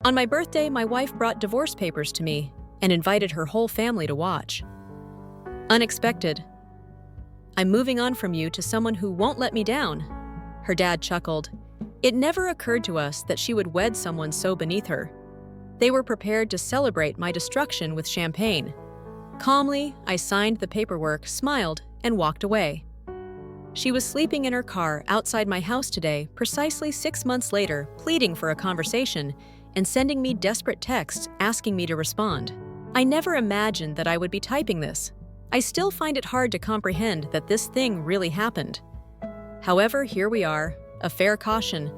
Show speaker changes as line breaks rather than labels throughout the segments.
On my birthday, my wife brought divorce papers to me and invited her whole family to watch. Unexpected. I'm moving on from you to someone who won't let me down. Her dad chuckled. It never occurred to us that she would wed someone so beneath her. They were prepared to celebrate my destruction with champagne. Calmly, I signed the paperwork, smiled, and walked away. She was sleeping in her car outside my house today, precisely 6 months later, pleading for a conversation and sending me desperate texts asking me to respond. I never imagined that I would be typing this. I still find it hard to comprehend that this thing really happened. However, here we are, a fair caution.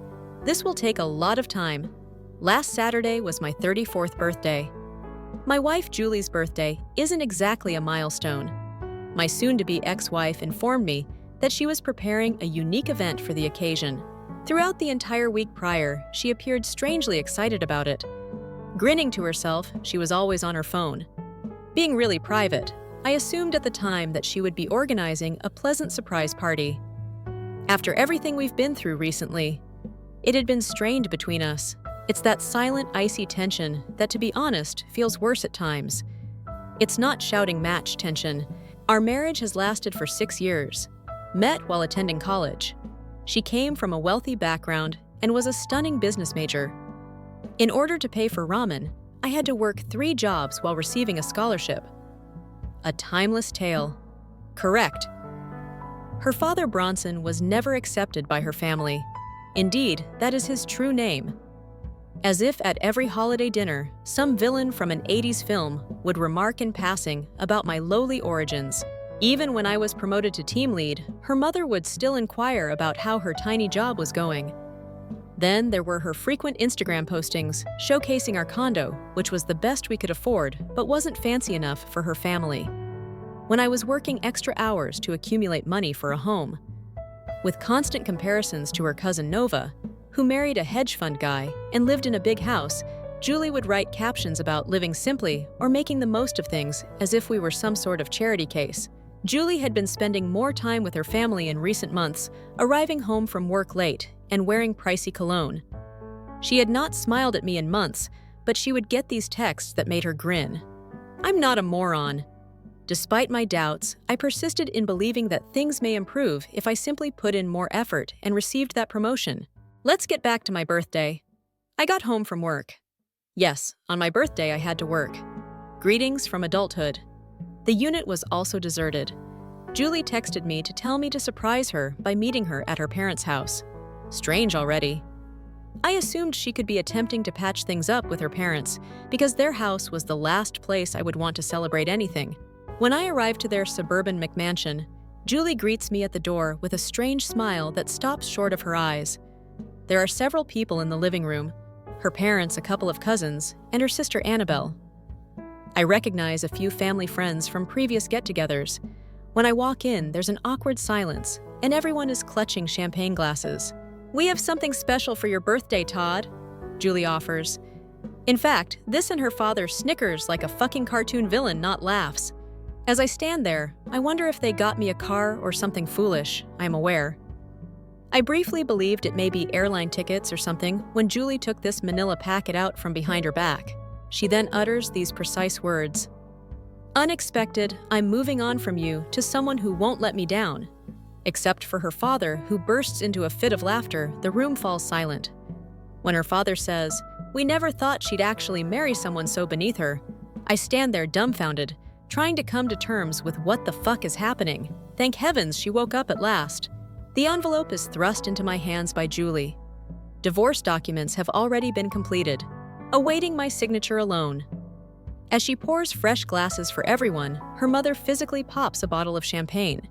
This will take a lot of time. Last Saturday was my 34th birthday. My wife Julie's birthday isn't exactly a milestone. My soon-to-be ex-wife informed me that she was preparing a unique event for the occasion. Throughout the entire week prior, she appeared strangely excited about it. Grinning to herself, she was always on her phone. Being really private, I assumed at the time that she would be organizing a pleasant surprise party. After everything we've been through recently, it had been strained between us. It's that silent, icy tension that, to be honest, feels worse at times. It's not shouting match tension. Our marriage has lasted for 6 years. Met while attending college. She came from a wealthy background and was a stunning business major. In order to pay for ramen, I had to work 3 jobs while receiving a scholarship. A timeless tale. Correct. Her father, Bronson, was never accepted by her family. Indeed, that is his true name. As if at every holiday dinner, some villain from an 80s film would remark in passing about my lowly origins. Even when I was promoted to team lead, her mother would still inquire about how her tiny job was going. Then there were her frequent Instagram postings showcasing our condo, which was the best we could afford but wasn't fancy enough for her family. When I was working extra hours to accumulate money for a home. With constant comparisons to her cousin Nova, who married a hedge fund guy and lived in a big house, Julie would write captions about living simply or making the most of things as if we were some sort of charity case. Julie had been spending more time with her family in recent months, arriving home from work late and wearing pricey cologne. She had not smiled at me in months, but she would get these texts that made her grin. I'm not a moron. Despite my doubts, I persisted in believing that things may improve if I simply put in more effort and received that promotion. Let's get back to my birthday. I got home from work. Yes, on my birthday I had to work. Greetings from adulthood. The unit was also deserted. Julie texted me to tell me to surprise her by meeting her at her parents' house. Strange already. I assumed she could be attempting to patch things up with her parents because their house was the last place I would want to celebrate anything. When I arrived to their suburban McMansion, Julie greets me at the door with a strange smile that stops short of her eyes. There are several people in the living room, her parents, a couple of cousins, and her sister Annabelle. I recognize a few family friends from previous get-togethers. When I walk in, there's an awkward silence, and everyone is clutching champagne glasses. We have something special for your birthday, Todd, Julie offers. In fact, this and her father snickers like a fucking cartoon villain, not laughs. As I stand there, I wonder if they got me a car or something foolish, I'm aware. I briefly believed it may be airline tickets or something when Julie took this manila packet out from behind her back. She then utters these precise words. Unexpected, I'm moving on from you to someone who won't let me down. Except for her father, who bursts into a fit of laughter, the room falls silent. When her father says, we never thought she'd actually marry someone so beneath her, I stand there dumbfounded, trying to come to terms with what the fuck is happening. Thank heavens she woke up at last. The envelope is thrust into my hands by Julie. Divorce documents have already been completed, awaiting my signature alone. As she pours fresh glasses for everyone, her mother physically pops a bottle of champagne.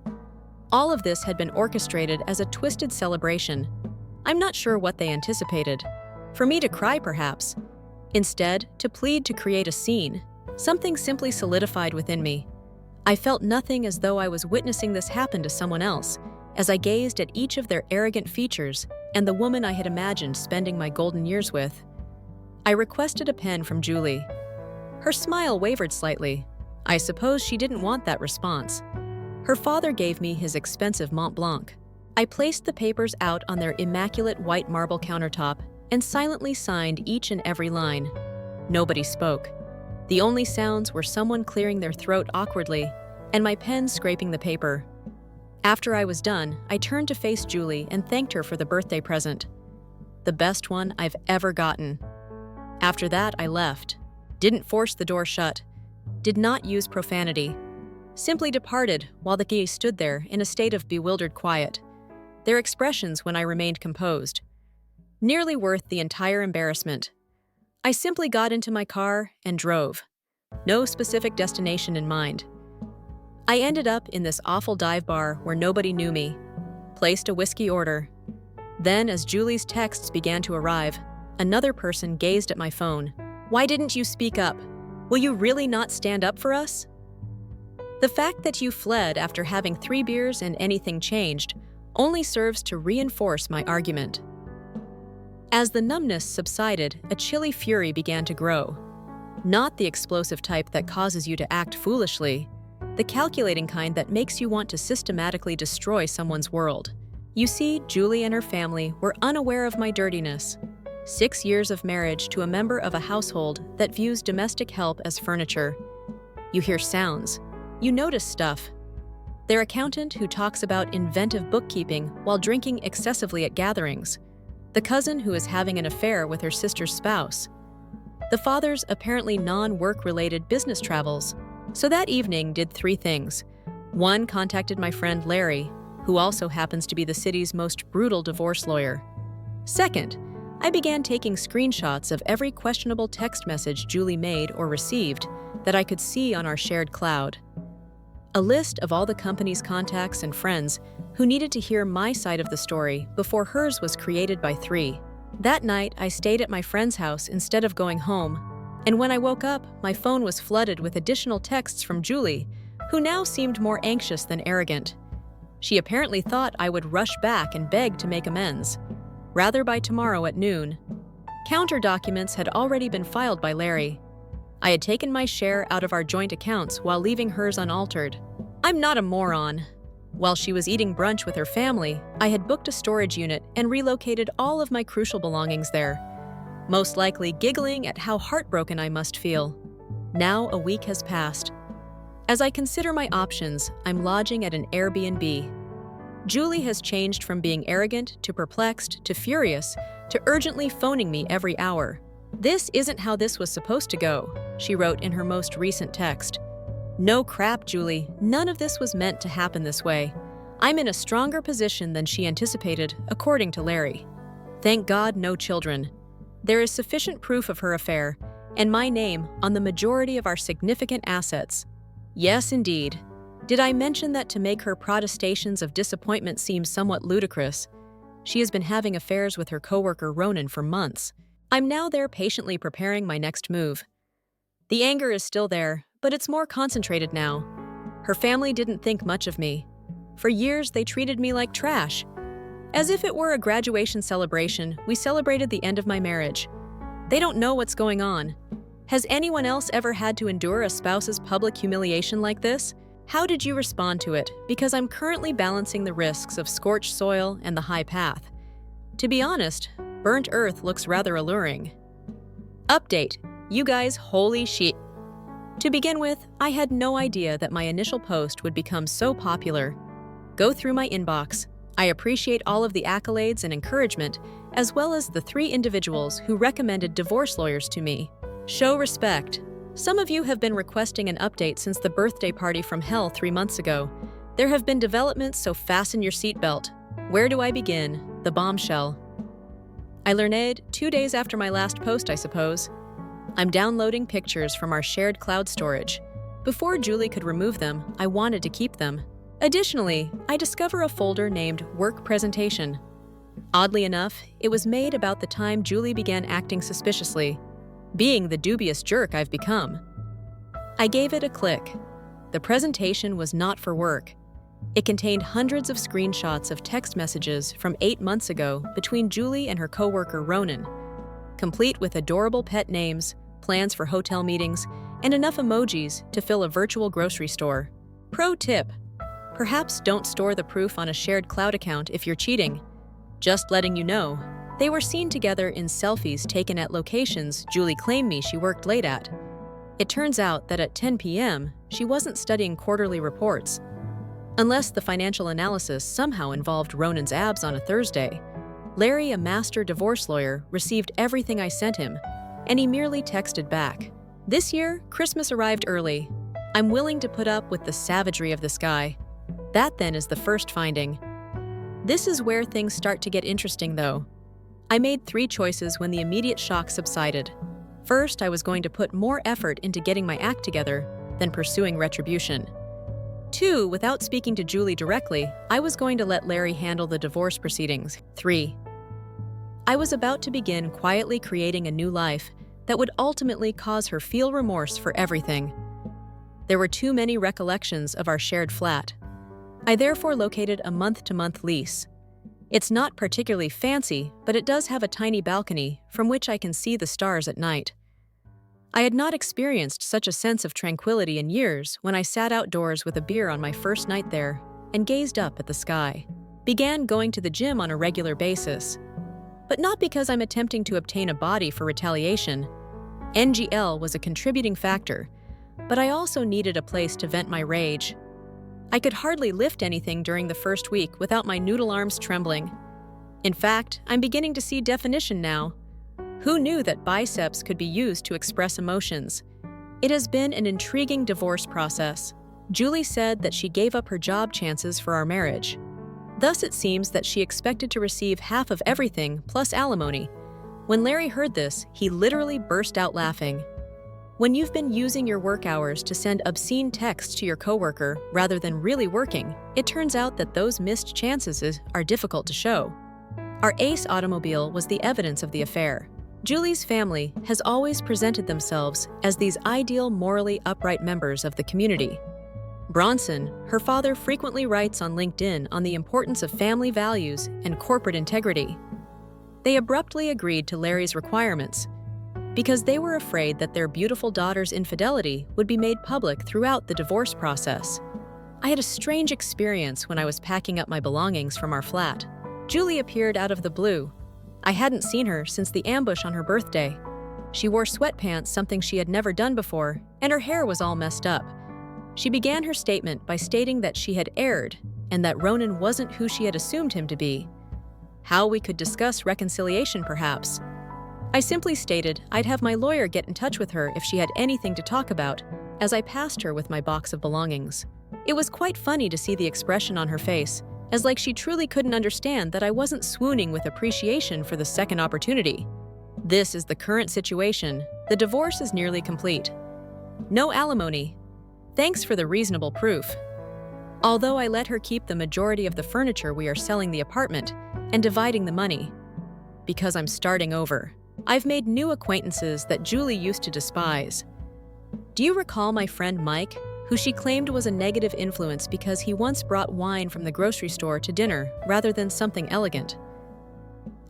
All of this had been orchestrated as a twisted celebration. I'm not sure what they anticipated. For me to cry, perhaps. Instead, to plead to create a scene. Something simply solidified within me. I felt nothing as though I was witnessing this happen to someone else, as I gazed at each of their arrogant features and the woman I had imagined spending my golden years with. I requested a pen from Julie. Her smile wavered slightly. I suppose she didn't want that response. Her father gave me his expensive Mont Blanc. I placed the papers out on their immaculate white marble countertop and silently signed each and every line. Nobody spoke. The only sounds were someone clearing their throat awkwardly and my pen scraping the paper. After I was done, I turned to face Julie and thanked her for the birthday present. The best one I've ever gotten. After that, I left. Didn't force the door shut. Did not use profanity. Simply departed while the geese stood there in a state of bewildered quiet. Their expressions when I remained composed. Nearly worth the entire embarrassment. I simply got into my car and drove. No specific destination in mind. I ended up in this awful dive bar where nobody knew me. Placed a whiskey order. Then, as Julie's texts began to arrive, another person gazed at my phone. "Why didn't you speak up? Will you really not stand up for us?" The fact that you fled after having 3 beers and anything changed only serves to reinforce my argument. As the numbness subsided, a chilly fury began to grow. Not the explosive type that causes you to act foolishly, the calculating kind that makes you want to systematically destroy someone's world. You see, Julie and her family were unaware of my dirtiness. 6 years of marriage to a member of a household that views domestic help as furniture. You hear sounds. You notice stuff. Their accountant who talks about inventive bookkeeping while drinking excessively at gatherings. The cousin who is having an affair with her sister's spouse. The father's apparently non-work-related business travels. So that evening did 3 things. 1, contacted my friend Larry, who also happens to be the city's most brutal divorce lawyer. 2nd, I began taking screenshots of every questionable text message Julie made or received that I could see on our shared cloud. A list of all the company's contacts and friends who needed to hear my side of the story before hers was created by 3. That night, I stayed at my friend's house instead of going home, and when I woke up, my phone was flooded with additional texts from Julie, who now seemed more anxious than arrogant. She apparently thought I would rush back and beg to make amends. Rather by tomorrow at noon. Counter documents had already been filed by Larry. I had taken my share out of our joint accounts while leaving hers unaltered. I'm not a moron. While she was eating brunch with her family, I had booked a storage unit and relocated all of my crucial belongings there, most likely giggling at how heartbroken I must feel. Now a week has passed. As I consider my options, I'm lodging at an Airbnb. Julie has changed from being arrogant to perplexed to furious to urgently phoning me every hour. "This isn't how this was supposed to go," she wrote in her most recent text. "No crap, Julie. None of this was meant to happen this way. I'm in a stronger position than she anticipated, according to Larry. Thank God, no children. There is sufficient proof of her affair, and my name on the majority of our significant assets. Yes, indeed. Did I mention that to make her protestations of disappointment seem somewhat ludicrous? She has been having affairs with her coworker Ronan for months. I'm now there patiently preparing my next move. The anger is still there, but it's more concentrated now. Her family didn't think much of me. For years, they treated me like trash. As if it were a graduation celebration, we celebrated the end of my marriage. They don't know what's going on. Has anyone else ever had to endure a spouse's public humiliation like this? How did you respond to it? Because I'm currently balancing the risks of scorched soil and the high path. To be honest, burnt earth looks rather alluring. Update. You guys, holy shit. To begin with, I had no idea that my initial post would become so popular. Go through my inbox. I appreciate all of the accolades and encouragement, as well as the 3 individuals who recommended divorce lawyers to me. Show respect. Some of you have been requesting an update since the birthday party from hell 3 months ago. There have been developments, so fasten your seatbelt. Where do I begin? The bombshell. I learned 2 days after my last post, I suppose. I'm downloading pictures from our shared cloud storage. Before Julie could remove them, I wanted to keep them. Additionally, I discover a folder named Work Presentation. Oddly enough, it was made about the time Julie began acting suspiciously, being the dubious jerk I've become. I gave it a click. The presentation was not for work. It contained hundreds of screenshots of text messages from 8 months ago between Julie and her coworker Ronan, complete with adorable pet names, plans for hotel meetings, and enough emojis to fill a virtual grocery store. Pro tip: perhaps don't store the proof on a shared cloud account if you're cheating. Just letting you know. They were seen together in selfies taken at locations Julie claimed she worked late at. It turns out that at 10 p.m., she wasn't studying quarterly reports. Unless the financial analysis somehow involved Ronan's abs on a Thursday, Larry, a master divorce lawyer, received everything I sent him, and he merely texted back. This year, Christmas arrived early. I'm willing to put up with the savagery of this guy. That then is the first finding. This is where things start to get interesting, though. I made 3 choices when the immediate shock subsided. First, I was going to put more effort into getting my act together than pursuing retribution. 2, without speaking to Julie directly, I was going to let Larry handle the divorce proceedings. 3, I was about to begin quietly creating a new life that would ultimately cause her feel remorse for everything. There were too many recollections of our shared flat. I therefore located a month-to-month lease. It's not particularly fancy, but it does have a tiny balcony from which I can see the stars at night. I had not experienced such a sense of tranquility in years when I sat outdoors with a beer on my first night there and gazed up at the sky. Began going to the gym on a regular basis. But not because I'm attempting to obtain a body for retaliation. NGL was a contributing factor, but I also needed a place to vent my rage. I could hardly lift anything during the first week without my noodle arms trembling. In fact, I'm beginning to see definition now. Who knew that biceps could be used to express emotions? It has been an intriguing divorce process. Julie said that she gave up her job chances for our marriage. Thus, it seems that she expected to receive half of everything plus alimony. When Larry heard this, he literally burst out laughing. When you've been using your work hours to send obscene texts to your coworker rather than really working, it turns out that those missed chances are difficult to show. Our Ace automobile was the evidence of the affair. Julie's family has always presented themselves as these ideal, morally upright members of the community. Bronson, her father, frequently writes on LinkedIn on the importance of family values and corporate integrity. They abruptly agreed to Larry's requirements because they were afraid that their beautiful daughter's infidelity would be made public throughout the divorce process. I had a strange experience when I was packing up my belongings from our flat. Julie appeared out of the blue. I hadn't seen her since the ambush on her birthday. She wore sweatpants, something she had never done before, and her hair was all messed up. She began her statement by stating that she had erred and that Ronan wasn't who she had assumed him to be. How we could discuss reconciliation, perhaps. I simply stated I'd have my lawyer get in touch with her if she had anything to talk about, as I passed her with my box of belongings. It was quite funny to see the expression on her face, as like she truly couldn't understand that I wasn't swooning with appreciation for the second opportunity. This is the current situation. The divorce is nearly complete. No alimony. Thanks for the reasonable proof. Although I let her keep the majority of the furniture, we are selling the apartment and dividing the money. Because I'm starting over. I've made new acquaintances that Julie used to despise. Do you recall my friend Mike, who she claimed was a negative influence because he once brought wine from the grocery store to dinner rather than something elegant?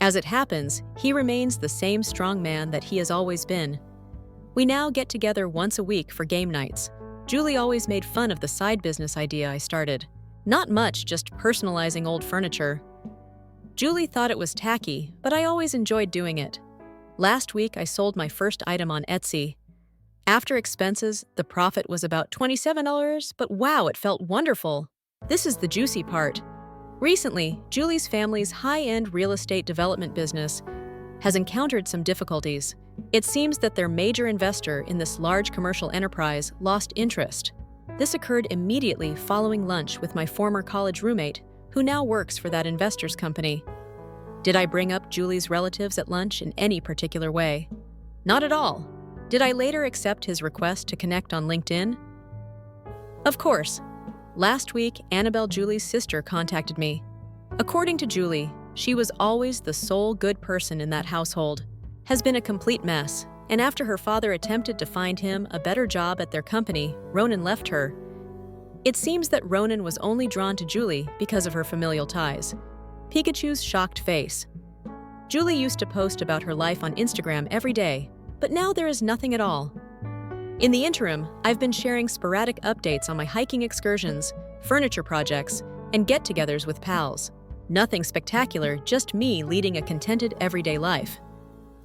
As it happens, he remains the same strong man that he has always been. We now get together once a week for game nights. Julie always made fun of the side business idea I started. Not much, just personalizing old furniture. Julie thought it was tacky, but I always enjoyed doing it. Last week, I sold my first item on Etsy. After expenses, the profit was about $27, but wow, it felt wonderful. This is the juicy part. Recently, Julie's family's high-end real estate development business has encountered some difficulties. It seems that their major investor in this large commercial enterprise lost interest. This occurred immediately following lunch with my former college roommate, who now works for that investor's company. Did I bring up Julie's relatives at lunch in any particular way? Not at all. Did I later accept his request to connect on LinkedIn? Of course. Last week, Annabelle, Julie's sister, contacted me. According to Julie, she was always the sole good person in that household. Has been a complete mess, and after her father attempted to find him a better job at their company, Ronan left her. It seems that Ronan was only drawn to Julie because of her familial ties. Pikachu's shocked face. Julie used to post about her life on Instagram every day, but now there is nothing at all. In the interim, I've been sharing sporadic updates on my hiking excursions, furniture projects, and get-togethers with pals. Nothing spectacular, just me leading a contented everyday life.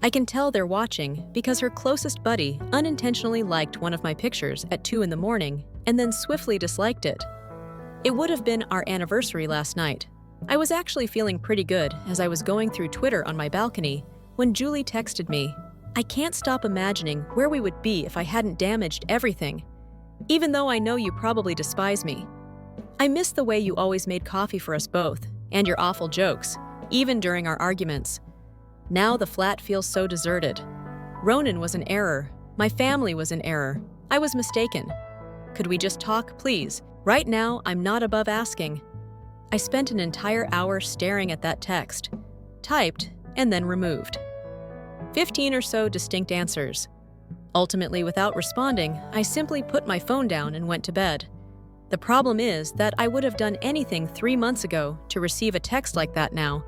I can tell they're watching because her closest buddy unintentionally liked one of my pictures at 2 in the morning and then swiftly disliked it. It would have been our anniversary last night. I was actually feeling pretty good as I was going through Twitter on my balcony when Julie texted me, "I can't stop imagining where we would be if I hadn't damaged everything. Even though I know you probably despise me. I miss the way you always made coffee for us both, and your awful jokes, even during our arguments. Now the flat feels so deserted. Ronan was an error. My family was an error. I was mistaken. Could we just talk, please? Right now, I'm not above asking." I spent an entire hour staring at that text, typed, and then removed. 15 or so distinct answers. Ultimately, without responding, I simply put my phone down and went to bed. The problem is that I would have done anything 3 months ago to receive a text like that now.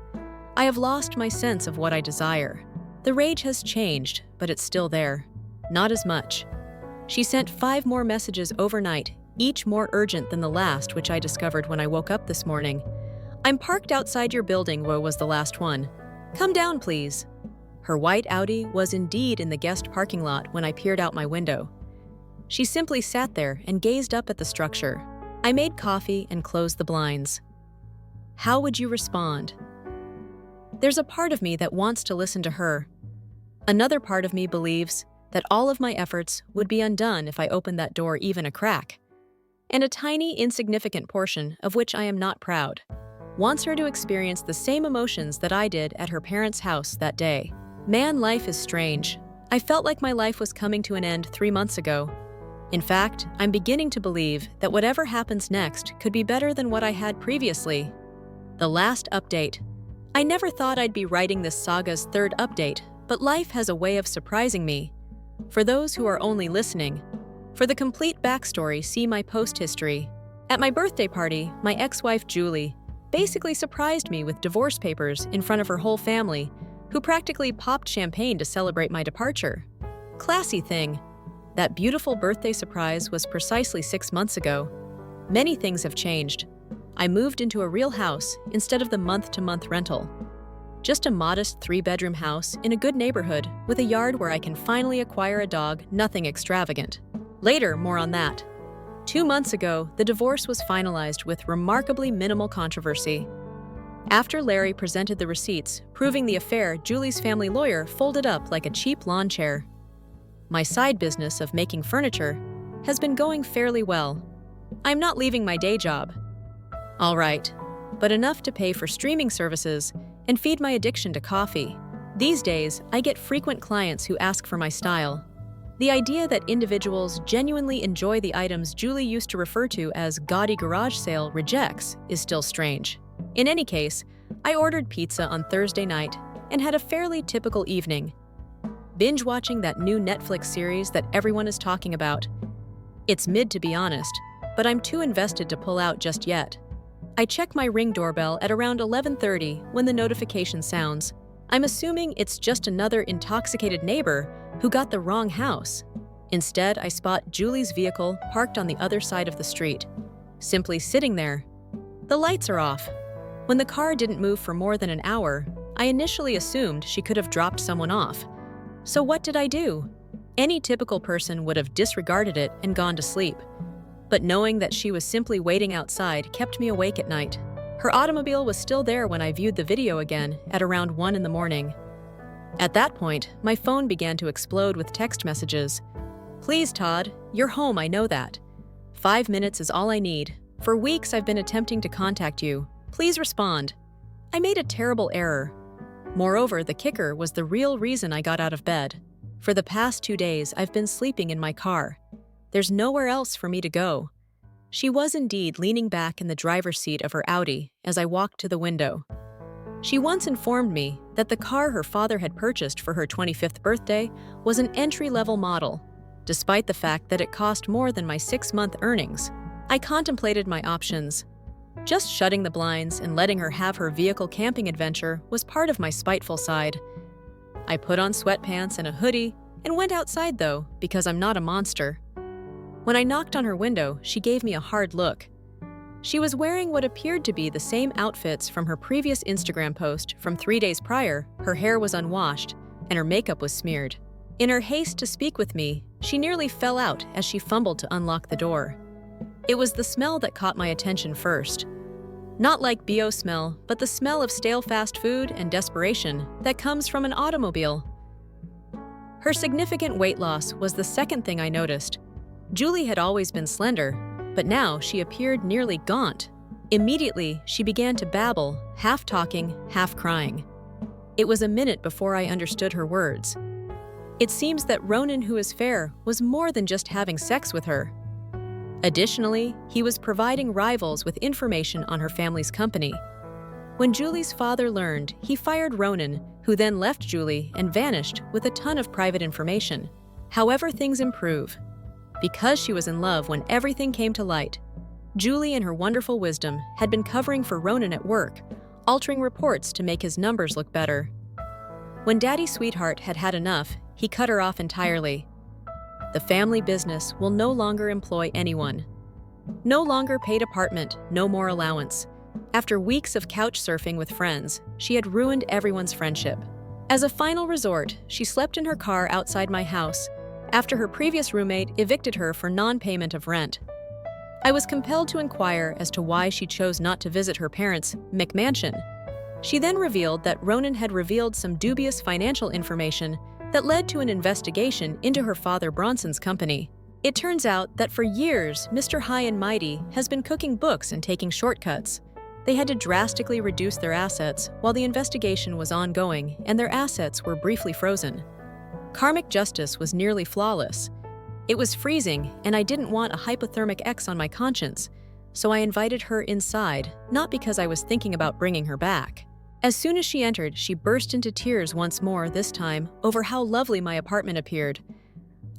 I have lost my sense of what I desire. The rage has changed, but it's still there. Not as much. She sent 5 more messages overnight, each more urgent than the last, which I discovered when I woke up this morning. "I'm parked outside your building," was the last one. "Come down, please." Her white Audi was indeed in the guest parking lot when I peered out my window. She simply sat there and gazed up at the structure. I made coffee and closed the blinds. How would you respond? There's a part of me that wants to listen to her. Another part of me believes that all of my efforts would be undone if I opened that door even a crack. And a tiny, insignificant portion of which I am not proud wants her to experience the same emotions that I did at her parents' house that day. Man, life is strange. I felt like my life was coming to an end 3 months ago. In fact, I'm beginning to believe that whatever happens next could be better than what I had previously. The last update. I never thought I'd be writing this saga's 3rd update, but life has a way of surprising me. For those who are only listening, for the complete backstory, see my post history. At my birthday party, my ex-wife Julie basically surprised me with divorce papers in front of her whole family, who practically popped champagne to celebrate my departure. Classy thing. That beautiful birthday surprise was precisely 6 months ago. Many things have changed. I moved into a real house instead of the month-to-month rental. Just a modest 3-bedroom house in a good neighborhood with a yard where I can finally acquire a dog, nothing extravagant. Later, more on that. 2 months ago, the divorce was finalized with remarkably minimal controversy. After Larry presented the receipts proving the affair, Julie's family lawyer folded up like a cheap lawn chair. My side business of making furniture has been going fairly well. I'm not leaving my day job. All right, but enough to pay for streaming services and feed my addiction to coffee. These days, I get frequent clients who ask for my style. The idea that individuals genuinely enjoy the items Julie used to refer to as gaudy garage sale rejects is still strange. In any case, I ordered pizza on Thursday night and had a fairly typical evening, binge-watching that new Netflix series that everyone is talking about. It's mid, to be honest, but I'm too invested to pull out just yet. I check my Ring doorbell at around 11:30 when the notification sounds. I'm assuming it's just another intoxicated neighbor who got the wrong house. Instead, I spot Julie's vehicle parked on the other side of the street, simply sitting there. The lights are off. When the car didn't move for more than an hour, I initially assumed she could have dropped someone off. So what did I do? Any typical person would have disregarded it and gone to sleep. But knowing that she was simply waiting outside kept me awake at night. Her automobile was still there when I viewed the video again at around 1 in the morning. At that point, my phone began to explode with text messages. "Please, Todd, you're home, I know that. 5 minutes is all I need. For weeks I've been attempting to contact you. Please respond." I made a terrible error. Moreover, the kicker was the real reason I got out of bed. For the past 2 days, I've been sleeping in my car. There's nowhere else for me to go. She was indeed leaning back in the driver's seat of her Audi as I walked to the window. She once informed me that the car her father had purchased for her 25th birthday was an entry-level model, despite the fact that it cost more than my 6-month earnings. I contemplated my options. Just shutting the blinds and letting her have her vehicle camping adventure was part of my spiteful side. I put on sweatpants and a hoodie and went outside though, because I'm not a monster. When I knocked on her window, she gave me a hard look. She was wearing what appeared to be the same outfits from her previous Instagram post from 3 days prior. Her hair was unwashed, and her makeup was smeared. In her haste to speak with me, she nearly fell out as she fumbled to unlock the door. It was the smell that caught my attention first. Not like BO smell, but the smell of stale fast food and desperation that comes from an automobile. Her significant weight loss was the second thing I noticed. Julie had always been slender, but now she appeared nearly gaunt. Immediately, she began to babble, half talking, half crying. It was a minute before I understood her words. It seems that Ronan, who is fair, was more than just having sex with her. Additionally, he was providing rivals with information on her family's company. When Julie's father learned, he fired Ronan, who then left Julie and vanished with a ton of private information. However, things improve. Because she was in love when everything came to light, Julie, in her wonderful wisdom, had been covering for Ronan at work, altering reports to make his numbers look better. When Daddy Sweetheart had had enough, he cut her off entirely. The family business will no longer employ anyone. No longer paid apartment, no more allowance. After weeks of couch surfing with friends, she had ruined everyone's friendship. As a final resort, she slept in her car outside my house after her previous roommate evicted her for non-payment of rent. I was compelled to inquire as to why she chose not to visit her parents' McMansion. She then revealed that Ronan had revealed some dubious financial information that led to an investigation into her father Bronson's company. It turns out that for years, Mr. High and Mighty has been cooking books and taking shortcuts. They had to drastically reduce their assets while the investigation was ongoing and their assets were briefly frozen. Karmic justice was nearly flawless. It was freezing, and I didn't want a hypothermic ex on my conscience, so I invited her inside, not because I was thinking about bringing her back. As soon as she entered, she burst into tears once more, this time over how lovely my apartment appeared.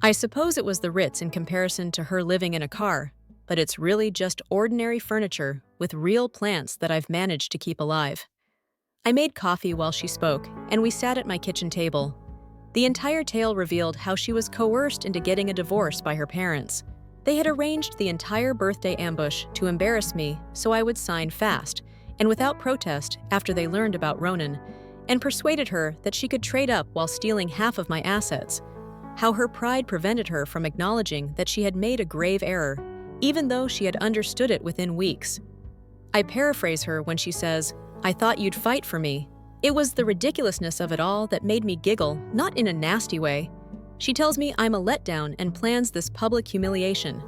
I suppose it was the Ritz in comparison to her living in a car, but it's really just ordinary furniture with real plants that I've managed to keep alive. I made coffee while she spoke, and we sat at my kitchen table. The entire tale revealed how she was coerced into getting a divorce by her parents. They had arranged the entire birthday ambush to embarrass me so I would sign fast and without protest after they learned about Ronan, and persuaded her that she could trade up while stealing half of my assets. How her pride prevented her from acknowledging that she had made a grave error, even though she had understood it within weeks. I paraphrase her when she says, "I thought you'd fight for me." It was the ridiculousness of it all that made me giggle, not in a nasty way. She tells me I'm a letdown and plans this public humiliation.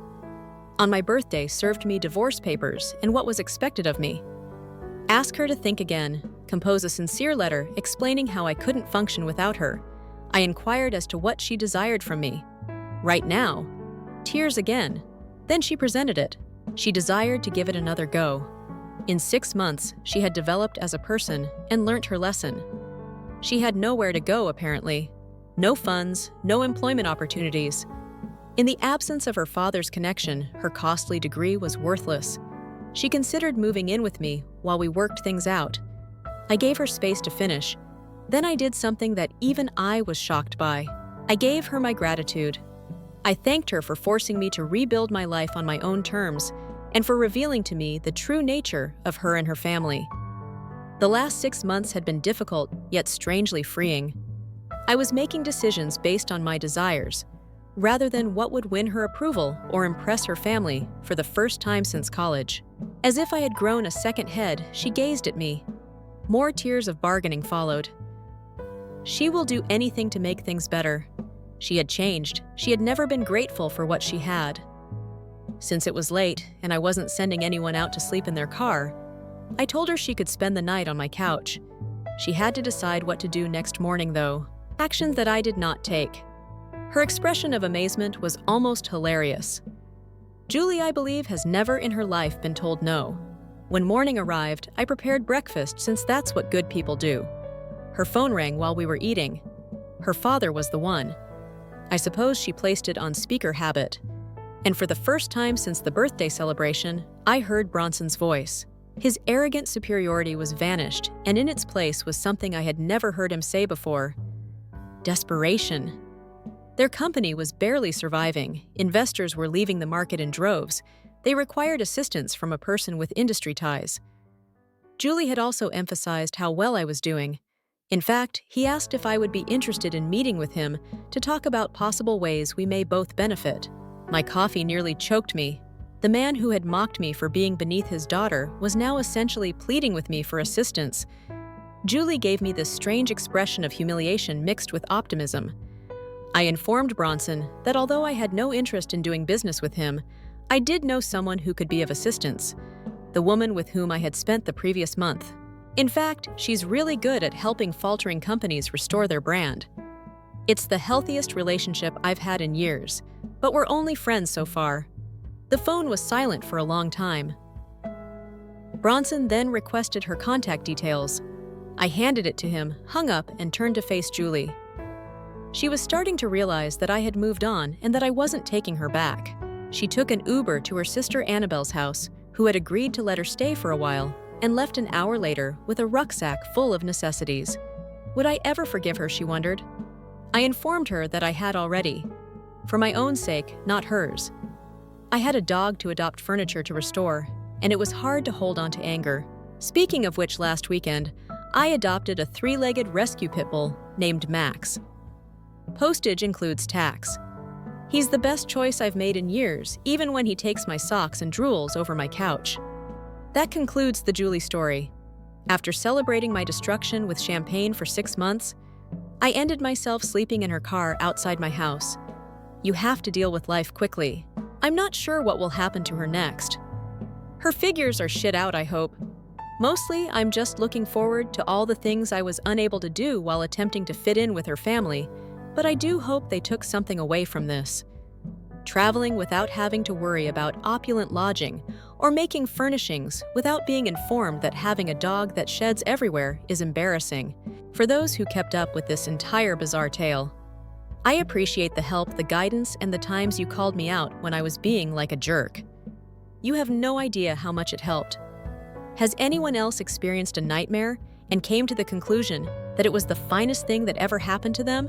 On my birthday, served me divorce papers and what was expected of me. Ask her to think again, compose a sincere letter explaining how I couldn't function without her. I inquired as to what she desired from me. Right now, tears again. Then she presented it. She desired to give it another go. In 6 months, she had developed as a person and learnt her lesson. She had nowhere to go, apparently. No funds, no employment opportunities. In the absence of her father's connection, her costly degree was worthless. She considered moving in with me while we worked things out. I gave her space to finish. Then I did something that even I was shocked by. I gave her my gratitude. I thanked her for forcing me to rebuild my life on my own terms and for revealing to me the true nature of her and her family. The last 6 months had been difficult, yet strangely freeing. I was making decisions based on my desires, rather than what would win her approval or impress her family for the first time since college. As if I had grown a second head, she gazed at me. More tears of bargaining followed. She will do anything to make things better. She had changed. She had never been grateful for what she had. Since it was late and I wasn't sending anyone out to sleep in their car, I told her she could spend the night on my couch. She had to decide what to do next morning, though, actions that I did not take. Her expression of amazement was almost hilarious. Julie, I believe, has never in her life been told no. When morning arrived, I prepared breakfast since that's what good people do. Her phone rang while we were eating. Her father was the one. I suppose she placed it on speaker habit. And for the first time since the birthday celebration, I heard Bronson's voice. His arrogant superiority was vanished, and in its place was something I had never heard him say before. Desperation. Their company was barely surviving. Investors were leaving the market in droves. They required assistance from a person with industry ties. Julie had also emphasized how well I was doing. In fact, he asked if I would be interested in meeting with him to talk about possible ways we may both benefit. My coffee nearly choked me. The man who had mocked me for being beneath his daughter was now essentially pleading with me for assistance. Julie gave me this strange expression of humiliation mixed with optimism. I informed Bronson that although I had no interest in doing business with him, I did know someone who could be of assistance, the woman with whom I had spent the previous month. In fact, she's really good at helping faltering companies restore their brand. It's the healthiest relationship I've had in years, but we're only friends so far. The phone was silent for a long time. Bronson then requested her contact details. I handed it to him, hung up, and turned to face Julie. She was starting to realize that I had moved on and that I wasn't taking her back. She took an Uber to her sister Annabelle's house, who had agreed to let her stay for a while, and left an hour later with a rucksack full of necessities. Would I ever forgive her, she wondered. I informed her that I had already. For my own sake, not hers. I had a dog to adopt furniture to restore, and it was hard to hold on to anger. Speaking of which, last weekend, I adopted a 3-legged rescue pit bull named Max. Postage includes tax. He's the best choice I've made in years, even when he takes my socks and drools over my couch. That concludes the Julie story. After celebrating my destruction with champagne for 6 months, I ended myself sleeping in her car outside my house. You have to deal with life quickly. I'm not sure what will happen to her next. Her figures are shit out, I hope. Mostly, I'm just looking forward to all the things I was unable to do while attempting to fit in with her family, but I do hope they took something away from this. Traveling without having to worry about opulent lodging or making furnishings without being informed that having a dog that sheds everywhere is embarrassing. For those who kept up with this entire bizarre tale, I appreciate the help, the guidance, and the times you called me out when I was being like a jerk. You have no idea how much it helped. Has anyone else experienced a nightmare and came to the conclusion that it was the finest thing that ever happened to them?